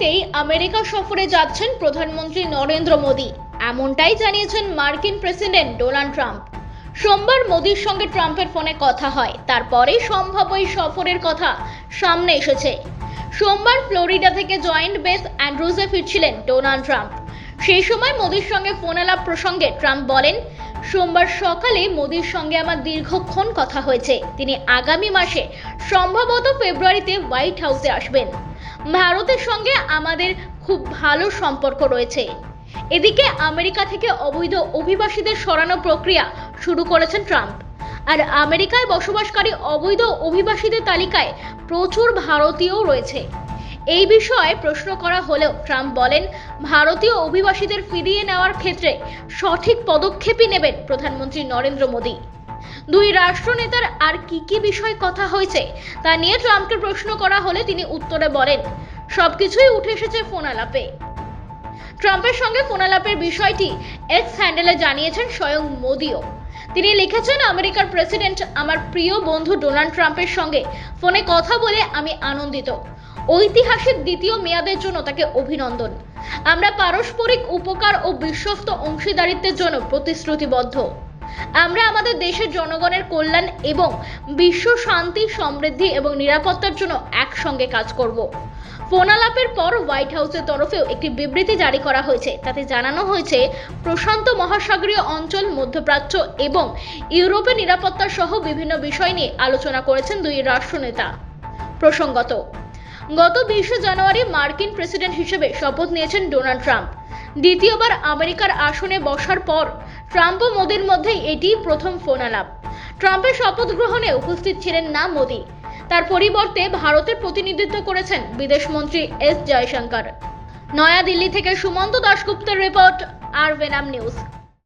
ফেব্রুয়ারিতেই America সফরে যাচ্ছেন প্রধানমন্ত্রী নরেন্দ্র মোদী, এমনটাই জানিয়েছেন মার্কিন প্রেসিডেন্ট ডোনাল্ড ট্রাম্প। সোমবার মোদীর সঙ্গে ট্রাম্পের ফোনে কথা হয়, তারপরেই সম্ভাব্য এই সফরের কথা সামনে এসেছে। সোমবার ফ্লোরিডা থেকে জয়েন্ট বেস অ্যান্ড্রুজে ফিরছিলেন ডোনাল্ড ট্রাম্প। সেই সময় মোদীর সঙ্গে ফোন আলাপ প্রসঙ্গে ট্রাম্প বলেন, সোমবার সকালে মোদীর সঙ্গে আমার দীর্ঘক্ষণ কথা হয়েছে। তিনি আগামী মাসে সম্ভবত ফেব্রুয়ারিতে হোয়াইট হাউসে আসবেন। ভারতের সঙ্গে আমাদের খুব ভালো সম্পর্ক রয়েছে। এদিকে আমেরিকা থেকে অবৈধ অভিবাসীদের সরানো প্রক্রিয়া শুরু করেছেন ট্রাম্প। আর আমেরিকায় বসবাসকারী অবৈধ অভিবাসীদের তালিকায় প্রচুর ভারতীয় রয়েছে। এই বিষয়ে প্রশ্ন করা হলেও ট্রাম্প বলেন, ভারতীয় অভিবাসীদের ফিরিয়ে নেওয়ার ক্ষেত্রে সঠিক পদক্ষেপই নেবেন প্রধানমন্ত্রী নরেন্দ্র মোদী। দুই রাষ্ট্রনেতার আর কি বিষয়ে কথা হয়েছে তা নিয়ে ট্রাম্পকে প্রশ্ন করা হলে তিনি উত্তরে বলেন, সবকিছুই উঠে এসেছে ফোন আলাপে। ট্রাম্পের সঙ্গে ফোন আলাপের বিষয়টি এক্স হ্যান্ডেলে জানিয়েছেন স্বয়ং মোদীও। তিনি লিখেছেন, আমেরিকার প্রেসিডেন্ট আমার প্রিয় বন্ধু ডোনাল্ড ট্রাম্পের সঙ্গে ফোনে কথা বলে আমি আনন্দিত। ঐতিহাসিক দ্বিতীয় মেয়াদের জন্য তাকে অভিনন্দন। আমরা পারস্পরিক উপকার ও বিশ্বস্ত অংশীদারিত্বের জন্য প্রতিশ্রুতিবদ্ধ। আমরা আমাদের দেশের জনগণের কল্যাণ এবং বিশ্ব শান্তি, সমৃদ্ধি এবং নিরাপত্তার জন্য একসঙ্গে কাজ করব। ফোন আলাপের পর হোয়াইট হাউসের তরফেও একটি বিবৃতি জারি করা হয়েছে। তাতে জানানো হয়েছে, প্রশান্ত মহাসাগরীয় অঞ্চল, মধ্যপ্রাচ্য এবং ইউরোপের নিরাপত্তা সহ বিভিন্ন বিষয় নিয়ে আলোচনা করেছেন দুই রাষ্ট্রনেতা। প্রসঙ্গত, গত 20 জানুয়ারি মার্কিন প্রেসিডেন্ট হিসেবে শপথ নিয়েছেন ডোনাল্ড ট্রাম্প। দ্বিতীয়বার আমেরিকার আসনে বসার পর ট্রাম্প ও মোদীর মধ্যে এটি প্রথম ফোন আলাপ। ট্রাম্পের শপথ গ্রহণে উপস্থিত ছিলেন না মোদী। তার পরিবর্তে ভারতের প্রতিনিধিত্ব করেছেন বিদেশমন্ত্রী এস জয়শঙ্কর। নয়াদিল্লি থেকে সুমন্ত দাশগুপ্তের রিপোর্ট, আর ভেনাম নিউজ।